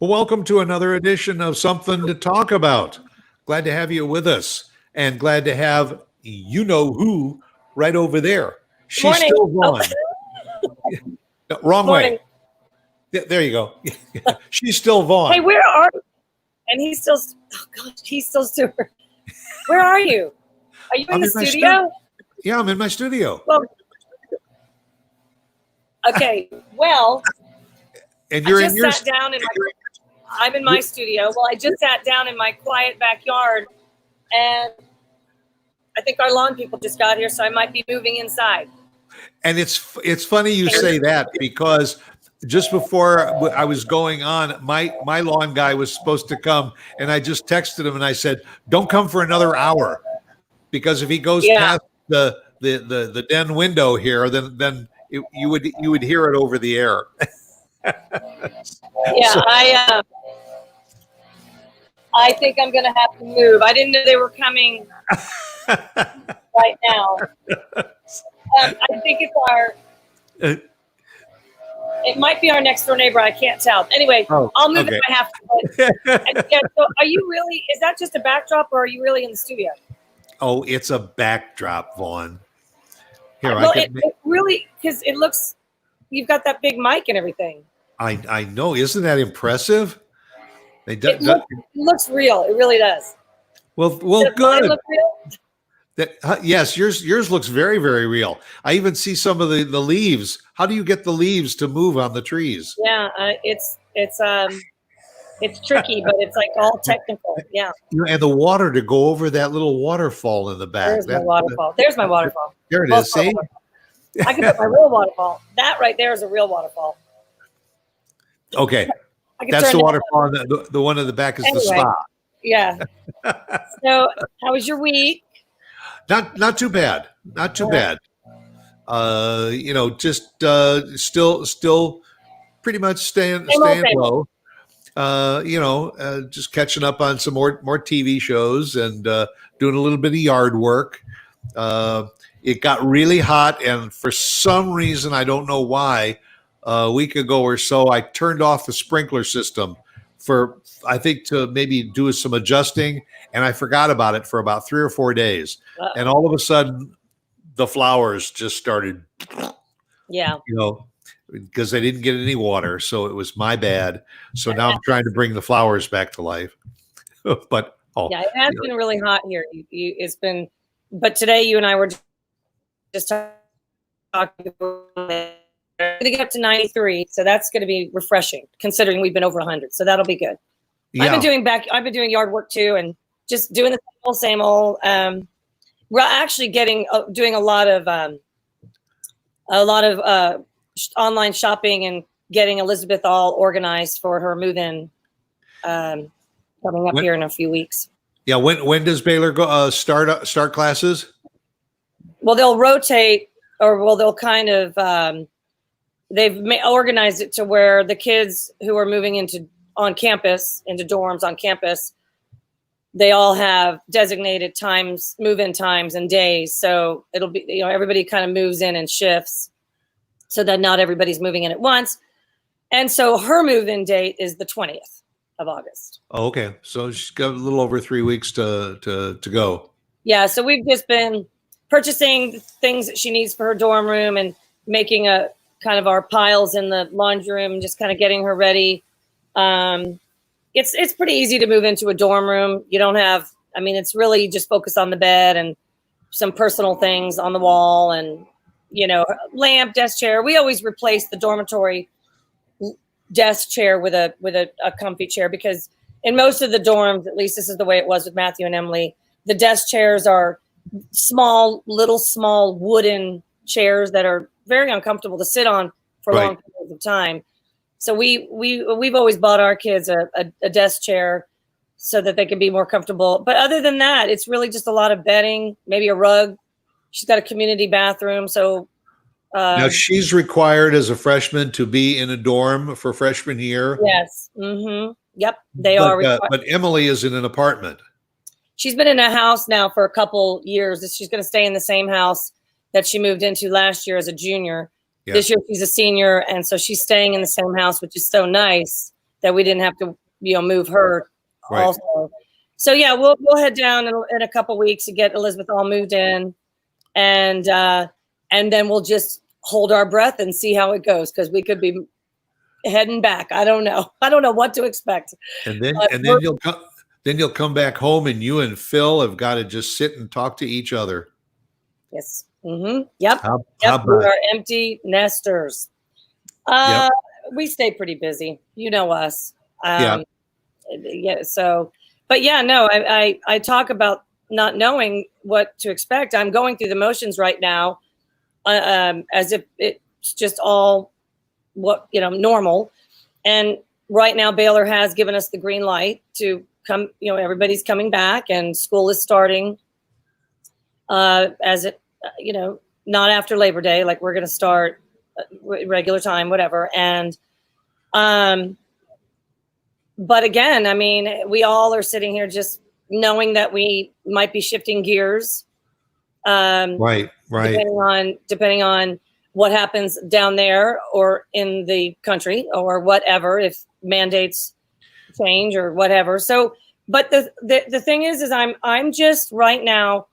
Well, welcome to another edition of Something to Talk About. Glad to have you with us, and glad to have you know who right over there. She's Morning. still Vaughn. No, wrong Morning. way. There you go. She's still Vaughn. Hey, where are you? And he's still, oh gosh, he's still Stuart. Where are you? Are you in the my studio? Yeah, I'm in my studio. Well, okay. Well, And you're I in just your sat down in my, I'm in my studio. Well, I just sat down in my quiet backyard, and I think our lawn people just got here, so I might be moving inside. And it's funny you say that, because just before I was going on, my lawn guy was supposed to come, and I just texted him and I said, "Don't come for another hour, because if he goes past the den window here, then you would hear it over the air." Yeah, so, I think I'm going to have to move. I didn't know they were coming right now. I think it's it might be our next door neighbor. I can't tell. Anyway, I'll move if I have to. Yeah, so are you really, is that just a backdrop, or are you really in the studio? Oh, it's a backdrop, Vaughn. Here, well, it really, because it looks, you've got that big mic and everything. I know. Isn't that impressive? It looks real. It really does. Well, does good. Mine look real? Yes, yours looks very, very real. I even see some of the leaves. How do you get the leaves to move on the trees? Yeah, it's tricky, but it's like all technical. Yeah. And the water to go over that little waterfall in the back. There's my waterfall. There's my waterfall. There it is. See? I can put my real waterfall. That right there is a real waterfall. Okay. That's the waterfall. The one in the back is the spa. Yeah. So, how was your week? Not too bad. Not too bad. Just still pretty much staying low. Just catching up on some more TV shows and doing a little bit of yard work. It got really hot, and for some reason, I don't know why, a week ago or so, I turned off the sprinkler system I think to maybe do some adjusting, and I forgot about it for about 3 or 4 days. And all of a sudden, the flowers just started. Yeah. Because I didn't get any water, so it was my bad. So now I'm trying to bring the flowers back to life. But yeah, it has been really hot here. It's been, but today you and I were just talking. We're going to get up to 93, so that's going to be refreshing, considering we've been over 100. So that'll be good. Yeah. I've been doing yard work too, and just doing the same old. We're actually doing a lot of online shopping and getting Elizabeth all organized for her move-in coming up here in a few weeks. Yeah, when does Baylor go start classes? Well, they'll rotate, they'll kind of they've organized it to where the kids who are moving into dorms on campus, they all have designated times, move-in times and days. So it'll be, everybody kind of moves in and shifts, so that not everybody's moving in at once. And so her move-in date is the 20th of August. Oh, okay. So she's got a little over 3 weeks to go. Yeah. So we've just been purchasing things that she needs for her dorm room and making a kind of our piles in the laundry room, just kind of getting her ready. It's pretty easy to move into a dorm room. You don't have, it's really just focused on the bed and some personal things on the wall and, lamp, desk chair. We always replace the dormitory desk chair with a comfy chair, because in most of the dorms, at least this is the way it was with Matthew and Emily, the desk chairs are small wooden chairs that are very uncomfortable to sit on for long periods of time. So we've always bought our kids a desk chair so that they can be more comfortable. But other than that, it's really just a lot of bedding, maybe a rug. She's got a community bathroom. So now she's required as a freshman to be in a dorm for freshman year. Yes. Mm-hmm. Yep. They are required. But Emily is in an apartment. She's been in a house now for a couple years. She's going to stay in the same house that she moved into last year as a junior. Yeah. This year she's a senior, and so she's staying in the same house, which is so nice. that we didn't have to, move her Right. also. So yeah, we'll head down in a couple weeks to get Elizabeth all moved in, and then we'll just hold our breath and see how it goes, because we could be heading back. I don't know. I don't know what to expect. And then But you'll come back home, and you and Phil have got to just sit and talk to each other. Yes. Mm-hmm. Yep. How Yep. We about are empty nesters. Yep. We stay pretty busy. You know us. Yeah. Yeah. So, but yeah, no, I talk about not knowing what to expect. I'm going through the motions right now, as if it's just all normal. And right now, Baylor has given us the green light to come. Everybody's coming back, and school is starting. As it, not after Labor Day, like we're going to start regular time, whatever. And, but again, I mean, we all are sitting here just knowing that we might be shifting gears. Right. Depending on what happens down there or in the country or whatever, if mandates change or whatever. So, but the thing is I'm just right now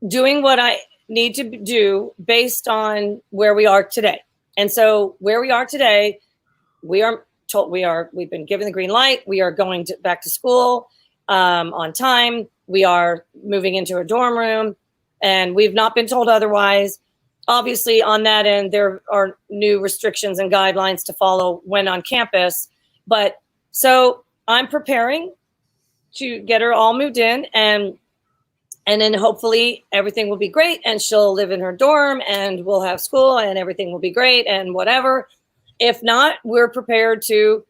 doing what I need to do based on where we are today. And so where we are today, we've been given the green light. We are going back to school on time. We are moving into a dorm room, and we've not been told otherwise. Obviously, on that end, there are new restrictions and guidelines to follow when on campus. But so I'm preparing to get her all moved in, and then hopefully everything will be great, and she'll live in her dorm, and we'll have school, and everything will be great, and whatever. If not, we're prepared to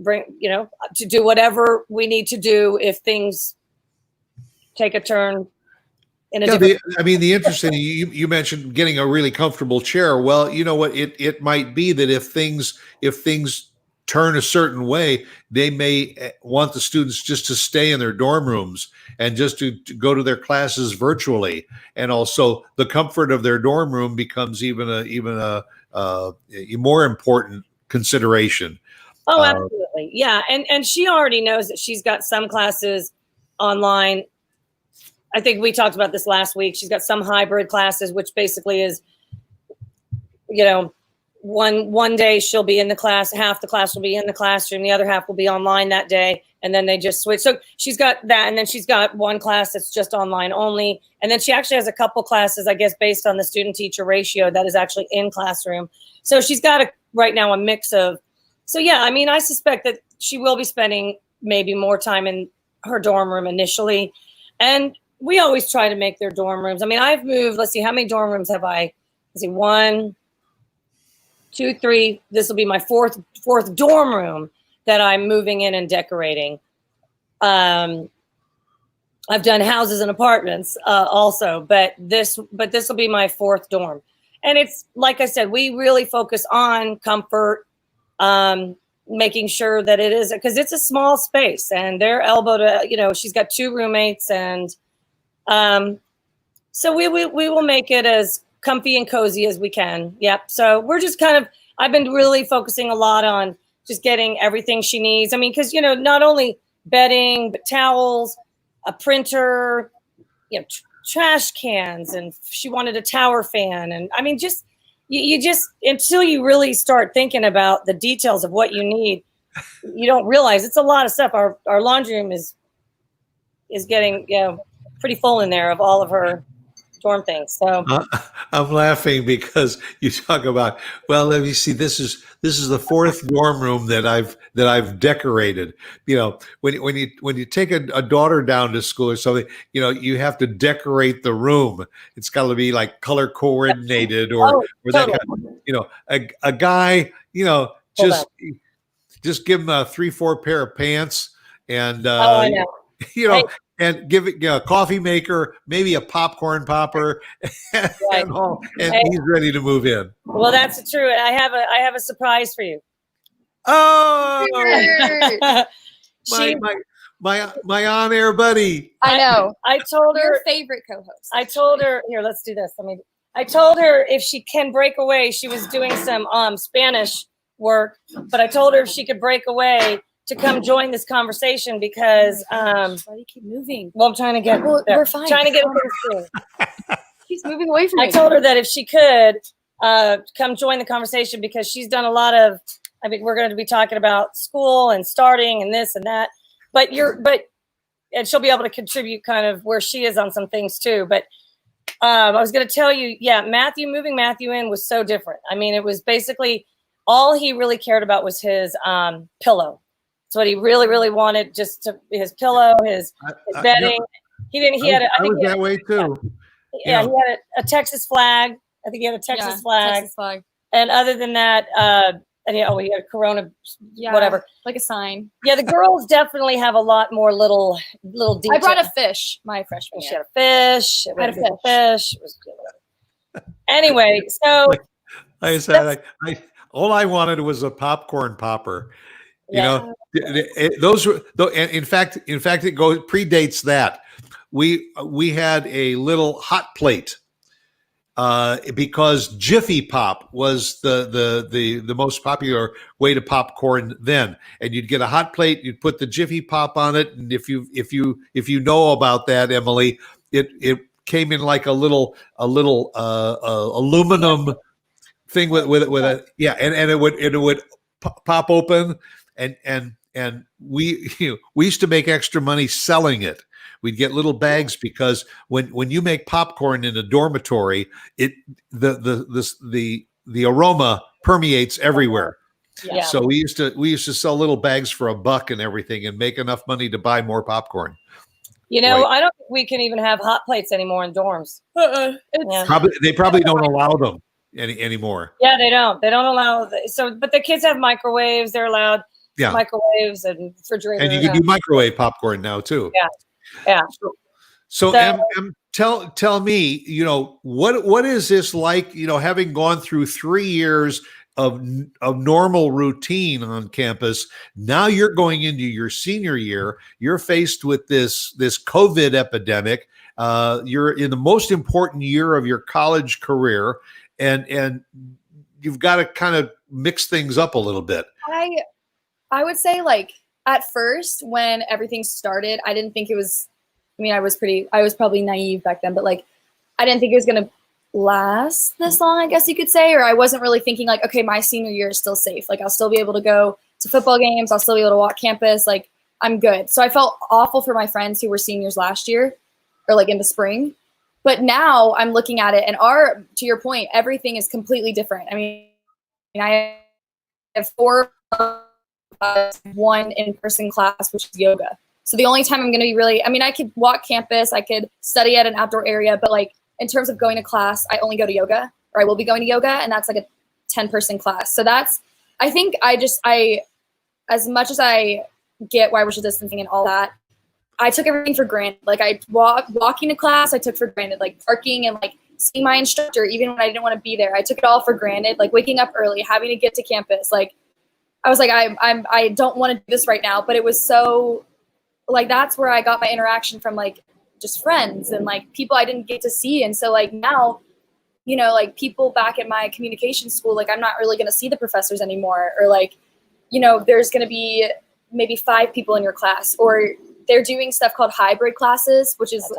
to do whatever we need to do if things take a turn in a different. The interesting, you mentioned getting a really comfortable chair. Well, you know what? It might be that if things turn a certain way, they may want the students just to stay in their dorm rooms and just to go to their classes virtually. And also the comfort of their dorm room becomes even a more important consideration. Oh, absolutely. Yeah. And she already knows that she's got some classes online. I think we talked about this last week. She's got some hybrid classes, which basically is, one day she'll be in the class, half the class will be in the classroom, the other half will be online that day, and then they just switch. So she's got that, and then she's got one class that's just online only, and then she actually has a couple classes, I guess, based on the student-teacher ratio that is actually in classroom. So she's got right now a mix of. So yeah, I mean, I suspect that she will be spending maybe more time in her dorm room initially, and we always try to make their dorm rooms. I mean, I've moved. Let's see, how many dorm rooms have I? Let's see, 1, 2, 3. This will be my fourth dorm room that I'm moving in and decorating. I've done houses and apartments also, but this will be my fourth dorm. And it's like I said, we really focus on comfort, making sure that it is, because it's a small space and they're elbowed. She's got 2 roommates, and so we will make it as comfy and cozy as we can. Yep. So we're just I've been really focusing a lot on just getting everything she needs. I mean, because, not only bedding, but towels, a printer, trash cans, and she wanted a tower fan. And I mean, just, you just, until you really start thinking about the details of what you need, you don't realize it's a lot of stuff. Our laundry room is getting, pretty full in there of all of her dorm things. So I'm laughing because you talk about, well, let me see, this is the 4th dorm room that I've decorated. When you take a daughter down to school or something, you have to decorate the room. It's got to be like color coordinated or that kind of, a guy, just give him a 3-4 pair of pants and I know. And give it a coffee maker, maybe a popcorn popper, and he's ready to move in. Well, that's true. I have a surprise for you. Oh, my on-air buddy. I know. I told her, your favorite co-host. I told her, here, let's do this. I told her if she can break away. She was doing some Spanish work, but I told her if she could break away to come join this conversation because Why do you keep moving? well, I'm trying to get Well, there. we're fine. Trying to get her. She's moving away from me. I told her that if she could come join the conversation because she's done a lot of. I mean, we're going to be talking about school and starting and this and that, and she'll be able to contribute kind of where she is on some things too. But I was going to tell you, moving Matthew in was so different. I mean, it was basically all he really cared about was his pillow. That's what he really, really wanted. His pillow, his bedding. He didn't. He had. I was that way too. Yeah, he had a Texas flag. I think he had a Texas flag. Texas flag. And other than that, he had a Corona, whatever. Like a sign. Yeah, the girls definitely have a lot more little details. I brought a fish my freshman She year. had a fish. I had a fish. It was whatever. Anyway, so Like I said, all I wanted was a popcorn popper. You know, those were. And in fact, it predates that. We had a little hot plate. Because Jiffy Pop was the most popular way to popcorn then, and you'd get a hot plate, you'd put the Jiffy Pop on it, and if you know about that, Emily, it came in like a little aluminum thing with a and it would pop open, and we used to make extra money selling it. We'd get little bags because when you make popcorn in a dormitory, the aroma permeates everywhere. Yeah. So we used to sell little bags for $1 and everything, and make enough money to buy more popcorn. You know, Right. I don't think we can even have hot plates anymore in dorms. Yeah. They probably don't allow them anymore. Yeah, they don't. They don't allow. But the kids have microwaves. They're allowed microwaves and refrigerators. And you can do microwave popcorn now too. Yeah. So Em, tell me, what is this like? Having gone through 3 years of normal routine on campus, now you're going into your senior year. You're faced with this COVID epidemic. You're in the most important year of your college career, and you've got to kind of mix things up a little bit. I would say, like, at first when everything started, I didn't think it was, I was probably naive back then, but like, I didn't think it was going to last this long, I guess you could say, or I wasn't really thinking like, okay, my senior year is still safe. Like, I'll still be able to go to football games. I'll still be able to walk campus. Like, I'm good. So I felt awful for my friends who were seniors last year or like in the spring. But now I'm looking at it and to your point, everything is completely different. I mean, I have 4 one in-person class, which is yoga. So the only time I'm going to be really, I could walk campus, I could study at an outdoor area, but like in terms of going to class, I only go to yoga, or I will be going to yoga, and that's like a 10-person class. So I think as much as I get why social distancing and all that, I took everything for granted. Like walking to class, I took for granted, like parking and like seeing my instructor, even when I didn't want to be there, I took it all for granted. Like waking up early, having to get to campus, like I was like, I don't want to do this right now, but it was so, like, that's where I got my interaction from, like, just friends and, like, people I didn't get to see. And so, like, now, like, people back at my communication school, like, I'm not really going to see the professors anymore. Or, like, there's going to be maybe 5 people in your class. Or they're doing stuff called hybrid classes, which is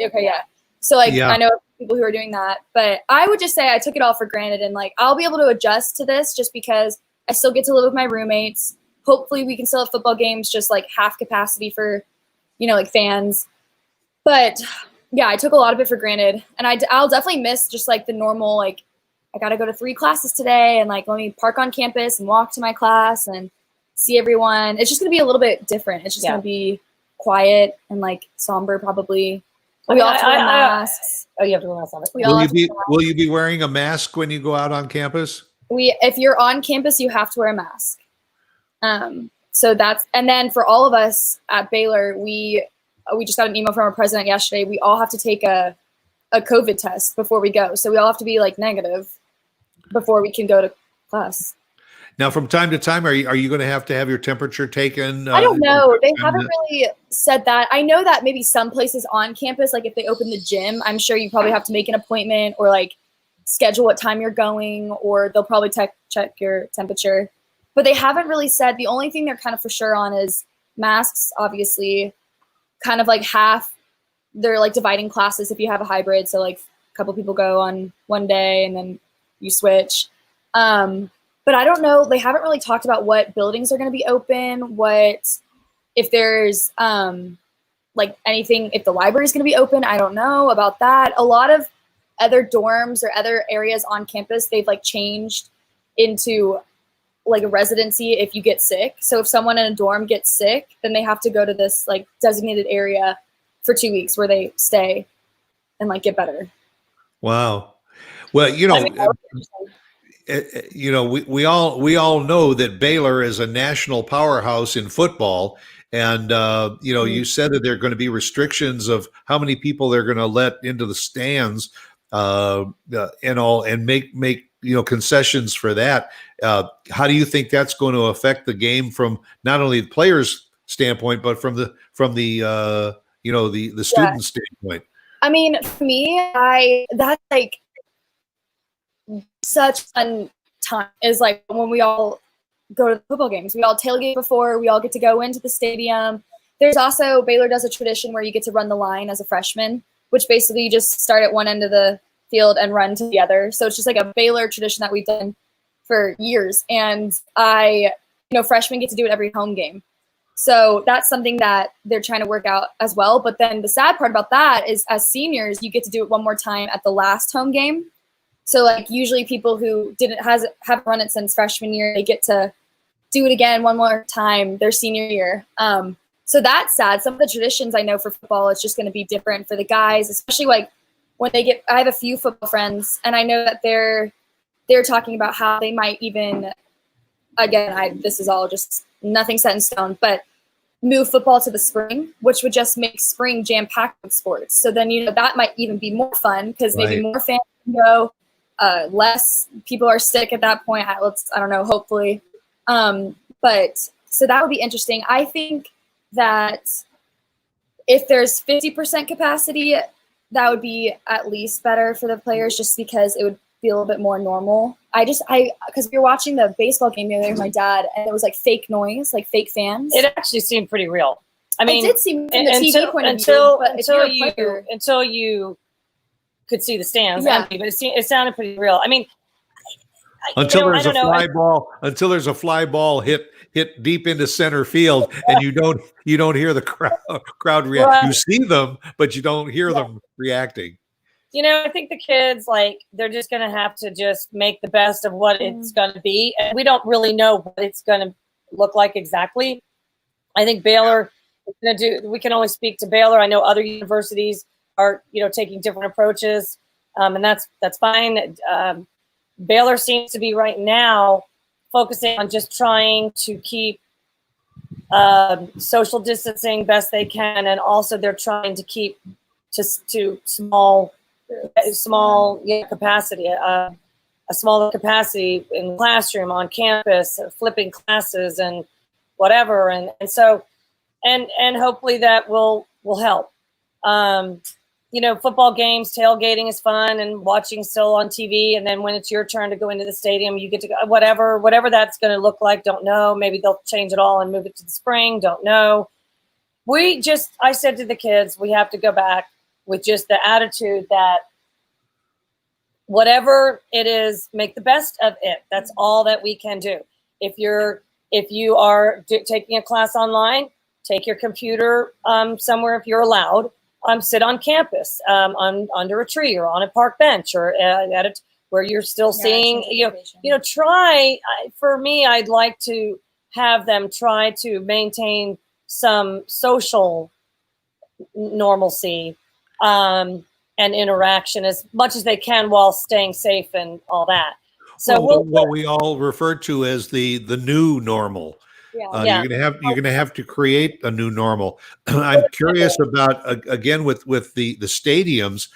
okay, yeah. So, like, I know people who are doing that. But I would just say I took it all for granted. And, like, I'll be able to adjust to this just because I still get to live with my roommates. Hopefully we can still have football games, just like half capacity for, like fans. But yeah, I took a lot of it for granted. And I'll definitely miss just like the normal, like, I got to go to 3 classes today and like, let me park on campus and walk to my class and see everyone. It's just going to be a little bit different. It's just going to be quiet and like somber probably. We all have to wear masks. You have to wear masks on it. Will you be wearing a mask when you go out on campus? If you're on campus, you have to wear a mask. So and then for all of us at Baylor, we just got an email from our president yesterday. We all have to take a COVID test before we go. So we all have to be like negative before we can go to class. Now, from time to time, are you going to have your temperature taken? I don't know. They haven't really said that. I know that maybe some places on campus, like if they open the gym, I'm sure you probably have to make an appointment or like schedule what time you're going, or they'll probably check check your temperature. But they haven't really said, the only thing they're kind of for sure on is masks, obviously, kind of like half. They're like dividing classes if you have a hybrid. So like a couple people go on one day and then you switch. But I don't know. They haven't really talked about what buildings are going to be open, if there's like anything, if the library is going to be open. I don't know about that. A lot of other dorms or other areas on campus, they've like changed into like a residency if you get sick. So if someone in a dorm gets sick, then they have to go to this like designated area for 2 weeks where they stay and like get better. Wow. Well, we all know that Baylor is a national powerhouse in football, and you said that there are going to be restrictions of how many people they're going to let into the stands, and make concessions for that. How do you think that's going to affect the game from not only the players' standpoint, but from the student standpoint? I mean, for me, that's like such fun time is like when we all go to the football games. We all tailgate before, we all get to go into the stadium. There's also, Baylor does a tradition where you get to run the line as a freshman, which basically you just start at one end of the field and run to the other. So it's just like a Baylor tradition that we've done for years. And freshmen get to do it every home game. So that's something that they're trying to work out as well. But then the sad part about that is as seniors, you get to do it one more time at the last home game. So like usually people who haven't run it since freshman year, they get to do it again one more time their senior year. So that's sad. Some of the traditions I know for football, it's just going to be different for the guys, especially like when I have a few football friends and I know that they're talking about how they might even, again, this is all just nothing set in stone, but move football to the spring, which would just make spring jam-packed with sports. So then, that might even be more fun because maybe more fans can go. Less people are sick at that point. I don't know, hopefully. But so that would be interesting. I think that if there's 50% capacity, that would be at least better for the players just because it would feel a bit more normal. Because we were watching the baseball game the other day with my dad and there was like fake noise, like fake fans. It actually seemed pretty real. I mean, it did seem from the TV point of view, but until you could see the stands empty, but it sounded pretty real. I mean, until there's a fly ball hit deep into center field, and you don't hear the crowd react. Right. You see them, but you don't hear them reacting. I think the kids, they're just going to have to just make the best of what it's going to be, and we don't really know what it's going to look like exactly. I think Baylor is going to do. We can only speak to Baylor. I know other universities are taking different approaches, and that's fine. Baylor seems to be right now focusing on just trying to keep social distancing best they can, and also they're trying to keep to small capacity, a smaller capacity in the classroom, on campus, flipping classes and whatever, and so hopefully that will help. Football games, tailgating is fun and watching still on TV. And then when it's your turn to go into the stadium, you get to go, whatever that's going to look like. Don't know. Maybe they'll change it all and move it to the spring. Don't know. I said to the kids, we have to go back with just the attitude that whatever it is, make the best of it. That's all that we can do. If you are taking a class online, take your computer somewhere if you're allowed. Sit on campus, under a tree or on a park bench or where you're still seeing, try, for me, I'd like to have them try to maintain some social normalcy and interaction as much as they can while staying safe and all that. So what we all refer to as the new normal. You're gonna have to create a new normal. I'm curious about again with the stadiums.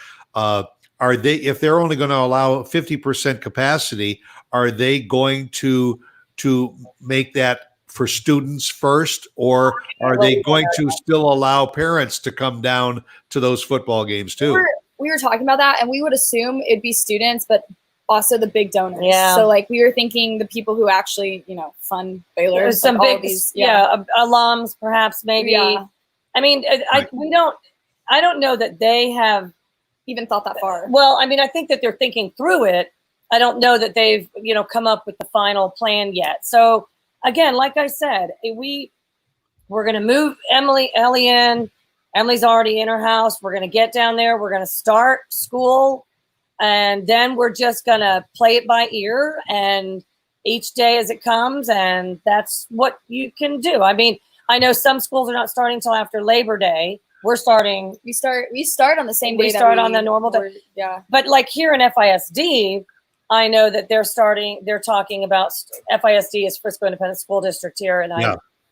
Are they, if they're only going to allow 50% capacity, are they going to make that for students first, or are they going to still allow parents to come down to those football games too? We were talking about that, and we would assume it'd be students, but also the big donors. Yeah. So like we were thinking the people who actually, you know, fund Baylor. There's some like, all big, of these, alums perhaps maybe. Yeah. I mean, I don't know that they have Even thought that far. Well, I mean, I think that they're thinking through it. I don't know that they've, come up with the final plan yet. So again, like I said, we're going to move Ellie in. Emily's already in her house. We're going to get down there. We're going to start school. And then we're just going to play it by ear and each day as it comes. And that's what you can do. I mean, I know some schools are not starting till after Labor Day. We're starting. We start on the same day. We start on the normal day. Yeah. But like here in FISD, I know that they're talking about FISD is Frisco Independent School District here. And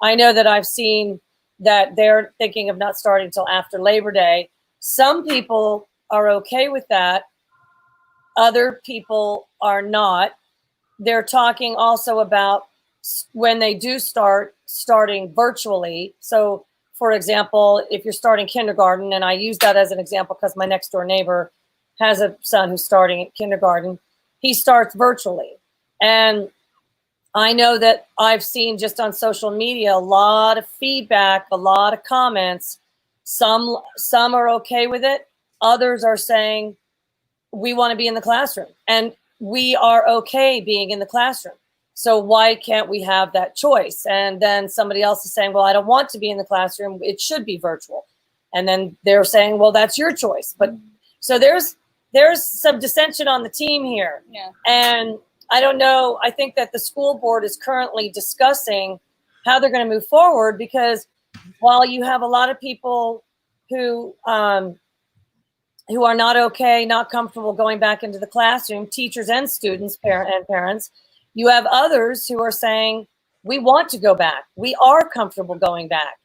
I know that I've seen that they're thinking of not starting till after Labor Day. Some people are okay with that. Other people are not. They're talking also about when they do starting virtually. So for example, if you're starting kindergarten, and I use that as an example because my next door neighbor has a son who's starting at kindergarten, he starts virtually. And I know that I've seen just on social media, a lot of feedback, a lot of comments. Some are okay with it. Others are saying, we want to be in the classroom and we are okay being in the classroom. So why can't we have that choice? And then somebody else is saying, well, I don't want to be in the classroom. It should be virtual. And then they're saying, well, that's your choice. But so there's some dissension on the team here. Yeah. And I don't know. I think that the school board is currently discussing how they're going to move forward, because while you have a lot of people who are not okay, not comfortable going back into the classroom, teachers and students, parents, you have others who are saying, we want to go back. We are comfortable going back.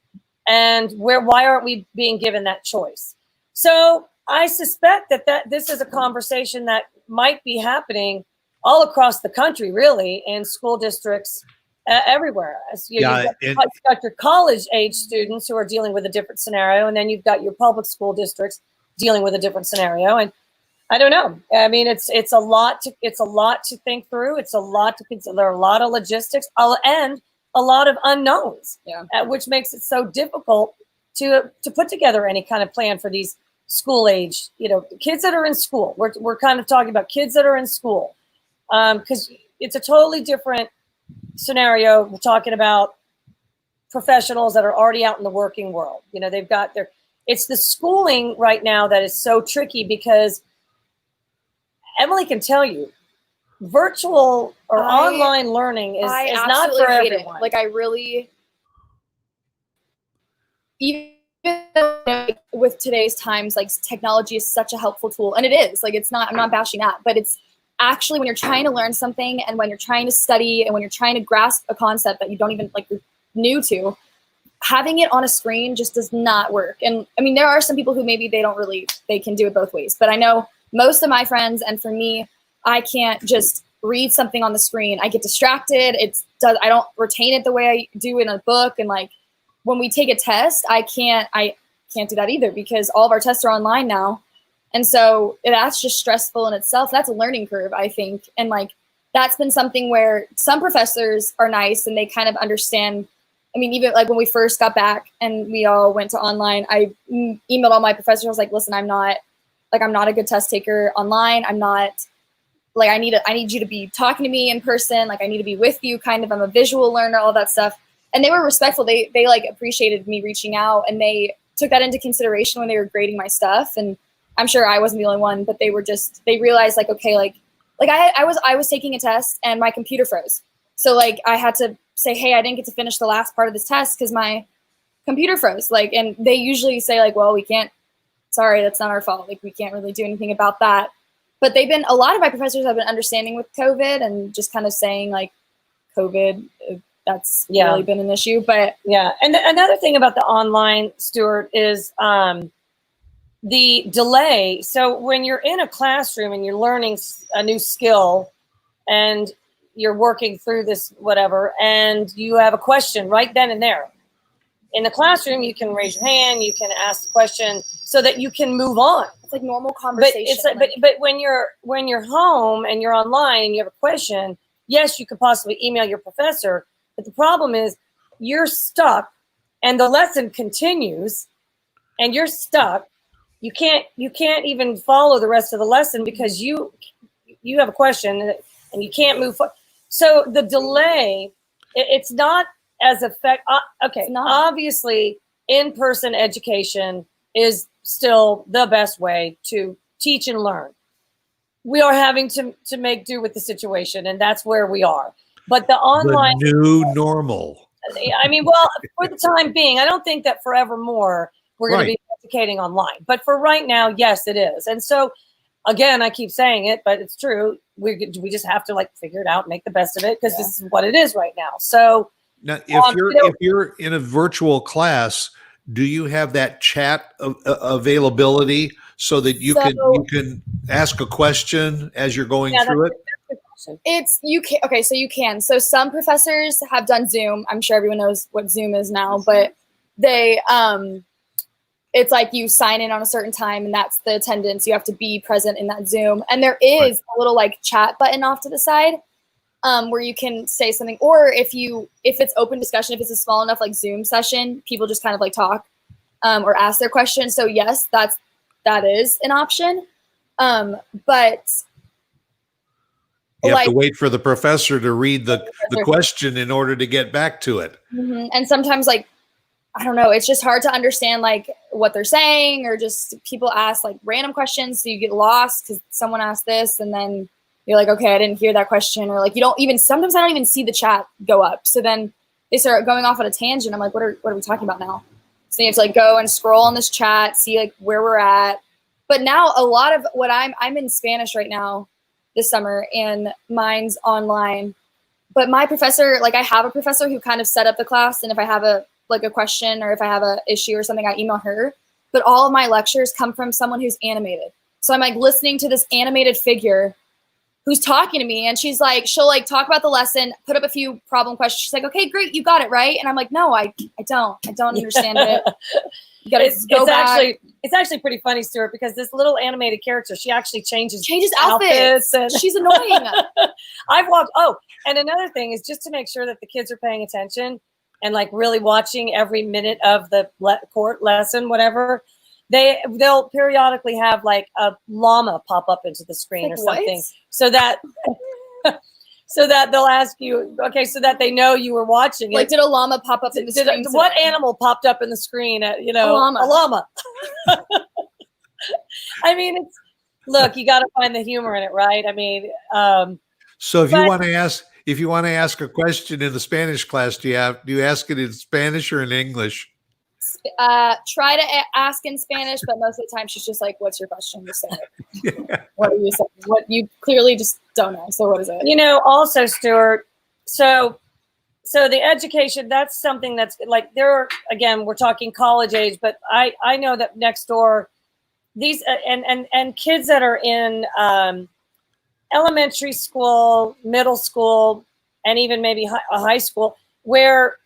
And why aren't we being given that choice? So I suspect that this is a conversation that might be happening all across the country, really, in school districts everywhere. You've got your college age students who are dealing with a different scenario, and then you've got your public school districts dealing with a different scenario. And I don't know. I mean, it's a lot to think through. It's a lot to consider. There are a lot of logistics and a lot of unknowns, which makes it so difficult to put together any kind of plan for these school age, kids that are in school. We're kind of talking about kids that are in school, because it's a totally different scenario. We're talking about professionals that are already out in the working world. They've got it's the schooling right now that is so tricky, because Emily can tell you, virtual or online learning is not for everyone. Like I really, even with today's times, like technology is such a helpful tool, and it is. Like I'm not bashing that, but it's actually when you're trying to learn something, and when you're trying to study, and when you're trying to grasp a concept that you don't even you're new to, having it on a screen just does not work. And I mean, there are some people who maybe they can do it both ways, but I know most of my friends, and for me, I can't just read something on the screen. I get distracted. I don't retain it the way I do in a book. And when we take a test, I can't do that either, because all of our tests are online now. And so that's just stressful in itself. That's a learning curve, I think. And that's been something where some professors are nice and they kind of understand. I mean, even when we first got back and we all went to online, I emailed all my professors. I was like, listen, I'm not a good test taker online. I'm not I need you to be talking to me in person. I need to be with you kind of. I'm a visual learner, all that stuff. And they were respectful. They appreciated me reaching out, and they took that into consideration when they were grading my stuff. And I'm sure I wasn't the only one, but they realized okay, I was taking a test and my computer froze. So I had to say, hey, I didn't get to finish the last part of this test because my computer froze. And they usually say well, we can't, sorry, that's not our fault. We can't really do anything about that. But a lot of my professors have been understanding with COVID and just kind of saying COVID, that's really been an issue. But yeah. And another thing about the online, Stuart, is the delay. So when you're in a classroom and you're learning a new skill and you're working through this, whatever, and you have a question right then and there, In the classroom, you can raise your hand, you can ask the question so that you can move on. It's like normal But conversation. it's like, but when you're home and you're online and you have a question, yes, you could possibly email your professor. But the problem is you're stuck, and the lesson continues, and you're stuck. You can't even follow the rest of the lesson because you have a question and you can't move forward. So the delay, it's not as okay, obviously in-person education is still the best way to teach and learn. We are having to make do with the situation, and that's where we are. But the online, the new normal. I mean, well, for the time being, I don't think that forevermore we're going to be educating online. But for right now, yes, it is. And so, again, I keep saying it, but it's true. We just have to like figure it out, make the best of it, because this is what it is right now. So now, if you're in a virtual class, do you have that chat availability so that you can ask a question as you're going through it? So you can. So some professors have done Zoom. I'm sure everyone knows what Zoom is now, but they it's like you sign in on a certain time and that's the attendance. You have to be present in that Zoom. And there is a little like chat button off to the side where you can say something, or if it's open discussion, if it's a small enough like Zoom session, people just kind of like talk or ask their questions. So yes, that is an option. But you have to wait for the professor to read the question in order to get back to it. Mm-hmm. And sometimes like, I don't know, it's just hard to understand like what they're saying, or just people ask like random questions. So you get lost because someone asked this and then you're like, okay, I didn't hear that question. Or like, sometimes I don't even see the chat go up. So then they start going off on a tangent. I'm like, what are we talking about now? So you have to like go and scroll on this chat, see like where we're at. But now a lot of what I'm in Spanish right now this summer, and mine's online. But my professor, like I have a professor who kind of set up the class, and if I have a question or if I have an issue or something, I email her. But all of my lectures come from someone who's animated. So I'm like listening to this animated figure who's talking to me, and she'll like talk about the lesson, put up a few problem questions. She's like, okay, great, you got it, right? And I'm like, no, I don't understand it. You gotta go back. It's actually pretty funny, Stuart, because this little animated character, she actually changes outfits. And she's annoying. And another thing is just to make sure that the kids are paying attention and like really watching every minute of the court lesson, whatever. They'll periodically have like a llama pop up into the screen or something, what? so that they'll ask you, okay, so that they know you were watching it. Like, did a llama pop up in the screen? What animal popped up in the screen? A llama. I mean, look, you got to find the humor in it, right? I mean, so if you want to ask a question in the Spanish class, do you ask it in Spanish or in English? Try to ask in Spanish, but most of the time she's just like, what's your question? Just say, what are you saying? What you clearly just don't know. So what is it? Also, Stuart, so the education, that's something that's like, again, we're talking college age, but I know that next door, these and kids that are in elementary school, middle school, and even maybe high school, where,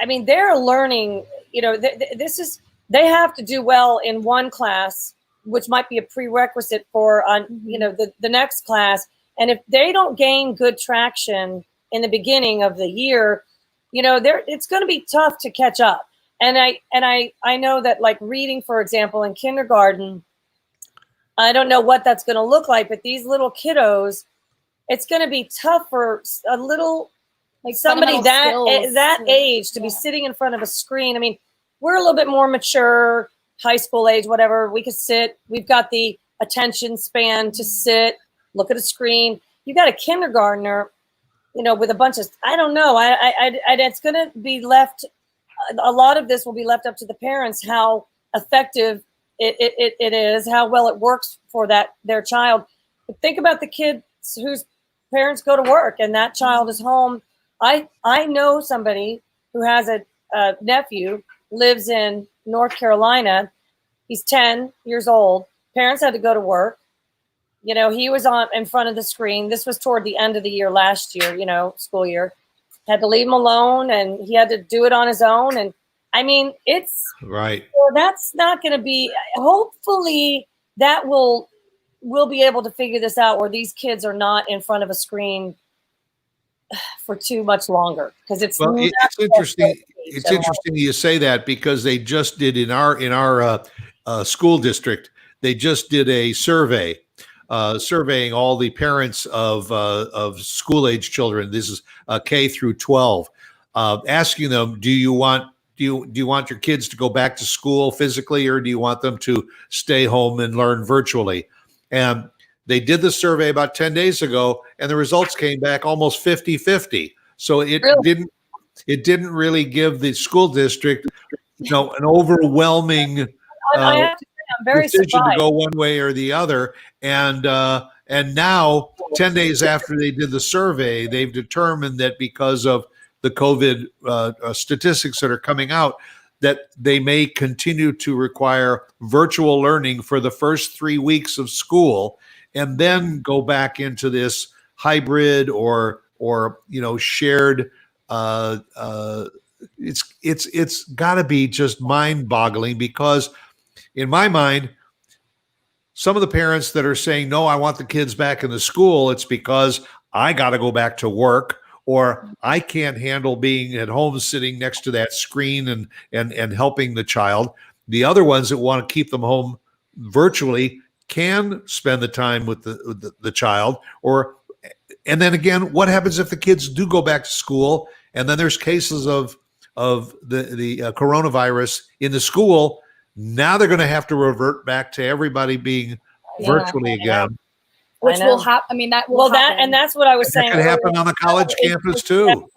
I mean, they're learning, they have to do well in one class, which might be a prerequisite for, the next class. And if they don't gain good traction in the beginning of the year, it's going to be tough to catch up. And I know that like reading, for example, in kindergarten, I don't know what that's going to look like, but these little kiddos, it's going to be tough for a little, like somebody that age to be sitting in front of a screen. I mean, we're a little bit more mature, high school age, whatever. We could sit. We've got the attention span to sit, look at a screen. You got a kindergartner, with a bunch of, I don't know. It's going to be left. A lot of this will be left up to the parents, how effective it is, how well it works for their child. But think about the kids whose parents go to work and that child is home. I know somebody who has a nephew, lives in North Carolina. He's 10 years old. Parents had to go to work. He was in front of the screen. This was toward the end of the year last year, school year. Had to leave him alone, and he had to do it on his own. And I mean, it's Right. well, that's not going to be. Hopefully, that we'll be able to figure this out where these kids are not in front of a screen for too much longer, because it's Well, not it's interesting. just It's interesting you say that, because they just did in our school district. They just did a survey, surveying all the parents of school age children. This is K through 12, asking them, do you want your kids to go back to school physically, or do you want them to stay home and learn virtually? And they did the survey about 10 days ago, and the results came back almost 50-50. So Really? it didn't really give the school district, an overwhelming I have to say, I'm very decision to surprised. go one way or the other. And now, 10 days after they did the survey, they've determined that because of the COVID statistics that are coming out, that they may continue to require virtual learning for the first 3 weeks of school, and then go back into this hybrid or shared. It's got to be just mind-boggling, because in my mind, some of the parents that are saying, no, I want the kids back in the school, it's because I got to go back to work, or I can't handle being at home sitting next to that screen and helping the child. The other ones that want to keep them home virtually can spend the time with the child. And then again, what happens if the kids do go back to school, and then there's cases of the coronavirus in the school? Now they're going to have to revert back to everybody being virtually again. Which will happen. I mean, that will happen. And that's what I was saying. That could happen on the college campus too.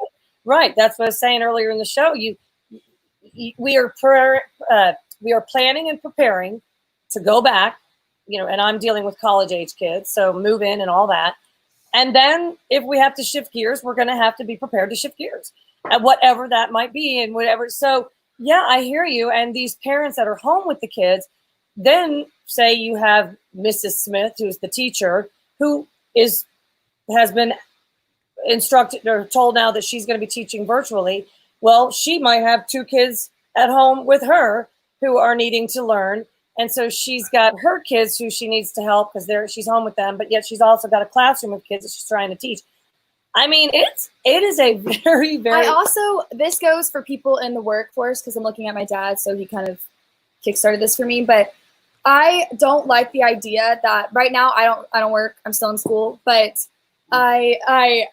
Right. That's what I was saying earlier in the show. We are planning and preparing to go back, and I'm dealing with college age kids, so move in and all that. And then if we have to shift gears, we're going to have to be prepared to shift gears at whatever that might be and whatever. So yeah, I hear you. And these parents that are home with the kids, then say you have Mrs. Smith, who's the teacher, who has been instructed or told now that she's going to be teaching virtually. Well, she might have 2 kids at home with her who are needing to learn. And so she's got her kids who she needs to help because she's home with them, but yet she's also got a classroom of kids that she's trying to teach. I mean, it is a very, very. This goes for people in the workforce, because I'm looking at my dad, so he kind of kickstarted this for me. But I don't like the idea that right now I don't work. I'm still in school, but I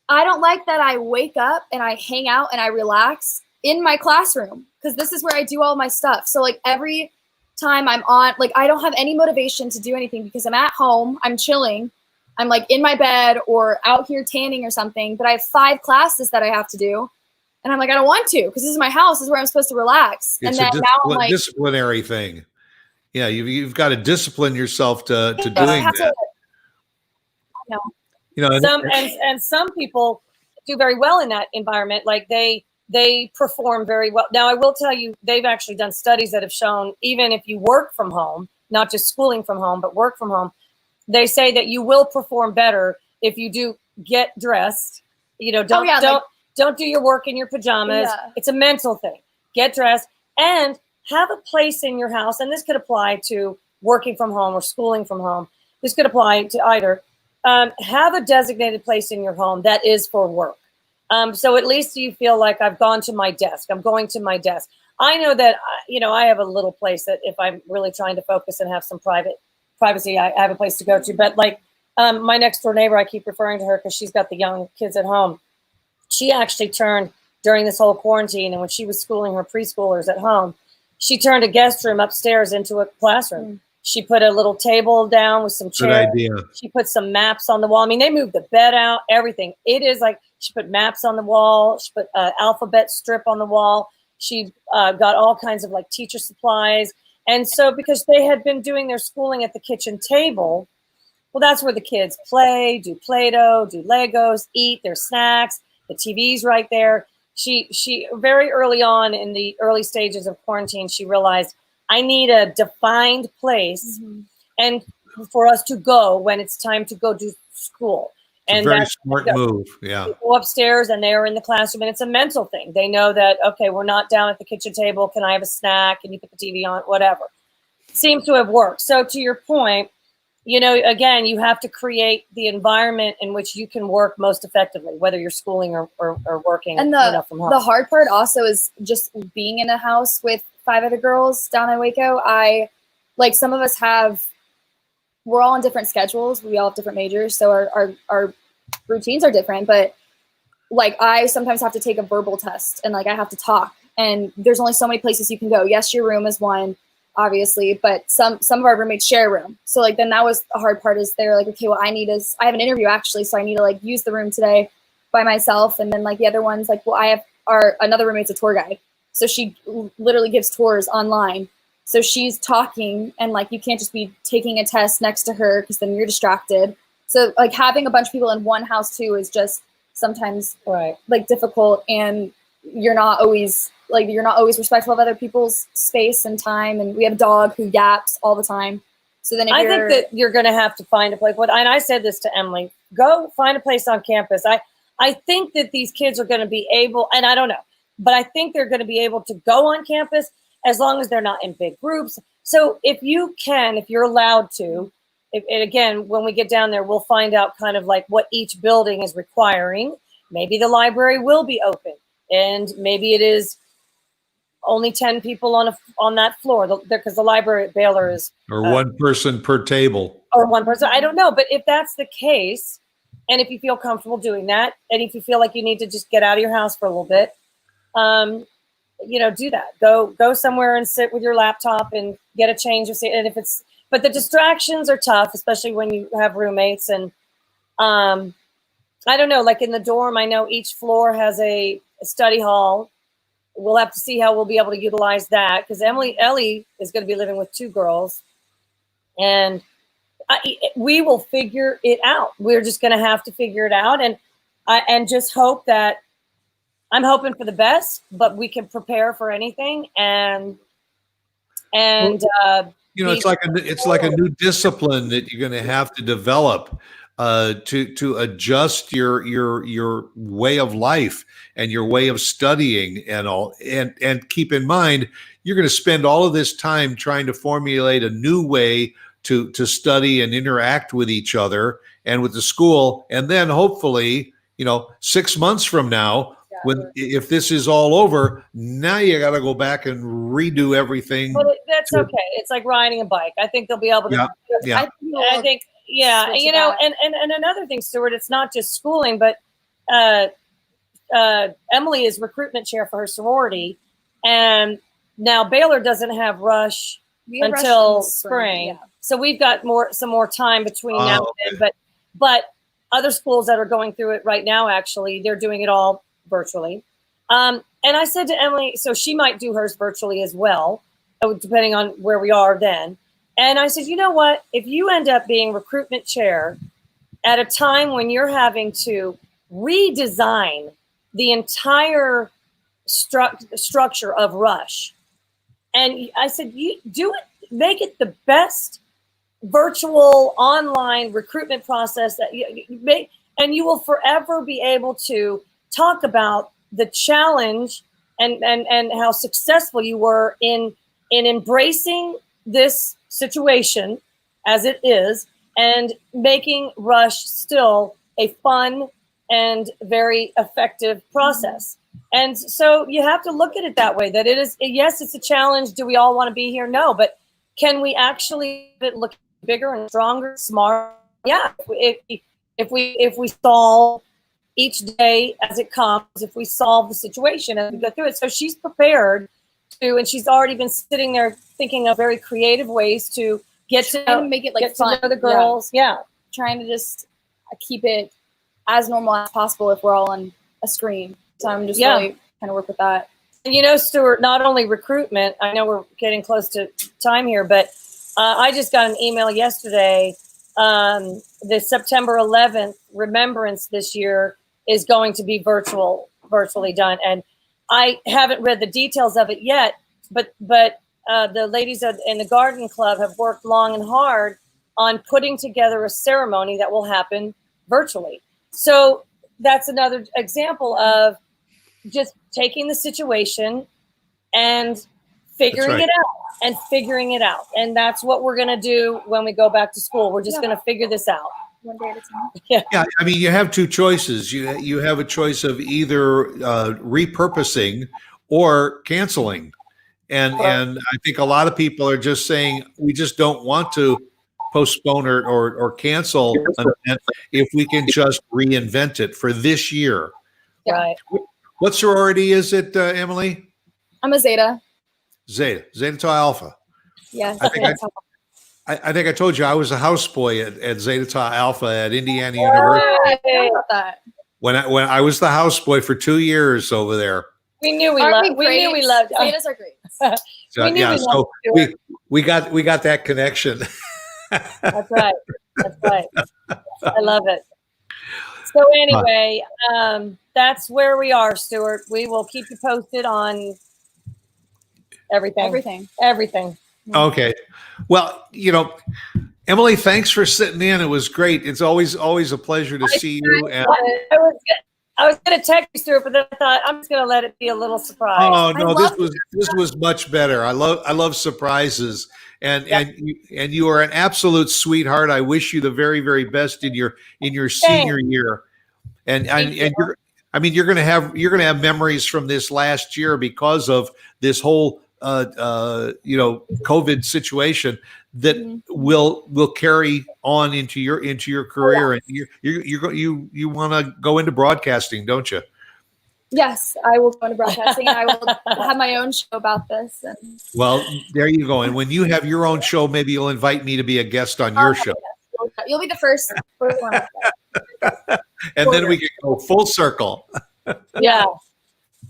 don't like that I wake up and I hang out and I relax in my classroom, because this is where I do all my stuff. So like every time I'm on, like I don't have any motivation to do anything because I'm at home, I'm chilling, I'm like in my bed or out here tanning or something, but I have 5 classes that I have to do. And I'm like, I don't want to, because this is my house, this is where I'm supposed to relax. It's and then now I'm like, disciplinary thing. Yeah, you've got to discipline yourself to doing that. Some people do very well in that environment. Like they perform very well. Now, I will tell you, they've actually done studies that have shown, even if you work from home, not just schooling from home, but work from home, they say that you will perform better if you do get dressed. Don't do your work in your pajamas. Yeah. It's a mental thing. Get dressed and have a place in your house. And this could apply to working from home or schooling from home. This could apply to either. Have a designated place in your home that is for work. So at least you feel like I've gone to my desk. I'm going to my desk. I know that, I have a little place that if I'm really trying to focus and have some privacy, I have a place to go to. But like my next door neighbor, I keep referring to her because she's got the young kids at home. She actually turned during this whole quarantine, and when she was schooling her preschoolers at home, she turned a guest room upstairs into a classroom. Mm. She put a little table down with some chairs. Good idea. She put some maps on the wall. I mean, they moved the bed out, everything. It is like she put maps on the wall. She put an alphabet strip on the wall. She got all kinds of like teacher supplies. And so because they had been doing their schooling at the kitchen table, well, that's where the kids play, do Play-Doh, do Legos, eat their snacks. The TV's right there. She very early on in the early stages of quarantine, she realized I need a defined place and for us to go when it's time to go to school. It's a And very smart move. Yeah. they go upstairs and they're in the classroom, and it's a mental thing. They know that, okay, we're not down at the kitchen table. Can I have a snack? Can you put the TV on? Whatever. Seems to have worked. So to your point, again, you have to create the environment in which you can work most effectively, whether you're schooling or working And from home. the hard part also is just being in a house with 5 other girls down in Waco. Some of us we're all on different schedules. We all have different majors. So our routines are different, but I sometimes have to take a verbal test and I have to talk, and there's only so many places you can go. Yes, your room is one, obviously, but some of our roommates share a room. So then that was the hard part, is they're like, okay, well, I have an interview actually, so I need to use the room today by myself. And then the other one's well, I have another roommate's a tour guide, so she literally gives tours online. So she's talking, and you can't just be taking a test next to her because then you're distracted. So having a bunch of people in one house too is just sometimes difficult, and you're not always respectful of other people's space and time. And we have a dog who yaps all the time. So then I think that you're going to have to find a place. And I said this to Emily, go find a place on campus. I think that these kids are going to be able, and I don't know, but I think they're going to be able to go on campus as long as they're not in big groups. So if you're allowed to, and again, when we get down there, we'll find out kind of what each building is requiring. Maybe the library will be open, and maybe it is only 10 people on that floor, because the library at Baylor is or one person per table, or one person. I don't know, but if that's the case, and if you feel comfortable doing that, and if you feel like you need to just get out of your house for a little bit, do that. Go somewhere and sit with your laptop and get a change of scene. And but the distractions are tough, especially when you have roommates. And I don't know, in the dorm, I know each floor has a study hall. We'll have to see how we'll be able to utilize that, because Ellie is going to be living with 2 girls, and we will figure it out. We're just going to have to figure it out, and just hope that, I'm hoping for the best, but we can prepare for anything. And it's like a new discipline that you're going to have to develop to adjust your way of life and your way of studying and all. And keep in mind, you're going to spend all of this time trying to formulate a new way to study and interact with each other and with the school. And then hopefully, 6 months from now, if this is all over, now you got to go back and redo everything. But that's okay. It's like riding a bike. I think they'll be able to. Yeah. I think, yeah. And another thing, Stuart, it's not just schooling, but Emily is recruitment chair for her sorority, and now Baylor doesn't have Rush until spring. Yeah. So we've got some more time between now and then. But other schools that are going through it right now, actually, they're doing it all virtually. And I said to Emily, so she might do hers virtually as well, depending on where we are then. And I said, you know what? If you end up being recruitment chair at a time when you're having to redesign the entire structure of Rush, and I said, you do it, make it the best virtual online recruitment process that you make, and you will forever be able to talk about the challenge and how successful you were in embracing this situation as it is, and making Rush still a fun and very effective process. And so you have to look at it that way, that it is, yes, it's a challenge. Do we all want to be here? No, but can we actually look bigger and stronger, smarter? Yeah. If we solve each day as it comes, if we solve the situation as we go through it. So she's prepared to, and she's already been sitting there thinking of very creative ways to get to make it fun. To know the girls. Yeah. Trying to just keep it as normal as possible if we're all on a screen. So I'm just really trying to work with that. And Stuart, not only recruitment, I know we're getting close to time here, but I just got an email yesterday. The September 11th remembrance this year is going to be virtually done. And I haven't read the details of it yet, but the ladies in the Garden Club have worked long and hard on putting together a ceremony that will happen virtually. So that's another example of just taking the situation and figuring right. it out and figuring it out. And that's what we're going to do when we go back to school. We're just going to figure this out. One day at a time. Yeah, I mean, you have two choices. You have a choice of either repurposing or canceling, and I think a lot of people are just saying we just don't want to postpone or cancel an event if we can just reinvent it for this year. Yeah. Right. What sorority is it, Emily? I'm a Zeta. Zeta Tau Alpha. Yes. I think I think I told you I was a houseboy at Zeta Tau Alpha at Indiana University. I forgot about that. When I was the houseboy for 2 years over there. We knew we Aren't loved. We knew we loved. Zetas are great. So, We knew yeah, we so loved we got that connection. That's right. That's right. I love it. So anyway, that's where we are, Stuart. We will keep you posted on everything. Everything. Everything. Okay. Well, Emily, thanks for sitting in. It was great. It's always a pleasure to see you. And I was going to text you, Stuart, but then I thought I'm just going to let it be a little surprise. oh no, I this was much better. I love surprises. And you are an absolute sweetheart. I wish you the very, very best in your senior year. And you're gonna have memories from this last year because of this whole COVID situation that will carry on into your career. And you want to go into broadcasting, don't you? Yes, I will go into broadcasting. And I will have my own show about this. And Well, there you go. And when you have your own show, maybe you'll invite me to be a guest on your show. you'll be the first one. And then we can go full circle. Yeah.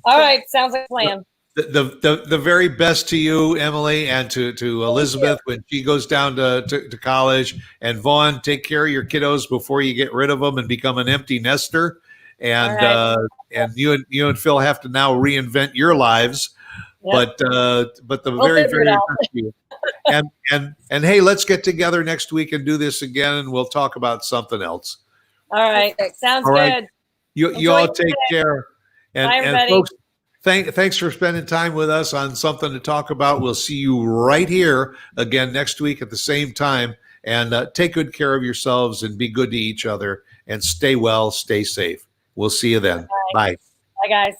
All right. Sounds like a plan. The very best to you, Emily, and to Elizabeth when she goes down to college. And Vaughn, take care of your kiddos before you get rid of them and become an empty nester. And and you and Phil have to now reinvent your lives. Yep. But the very best to you. And hey, let's get together next week and do this again, and we'll talk about something else. All right. Sounds right. good. You all take care. And, Bye, everybody. folks, thanks for spending time with us on Something to Talk About. We'll see you right here again next week at the same time. And take good care of yourselves and be good to each other. And stay well, stay safe. We'll see you then. Bye. Bye. Bye, guys.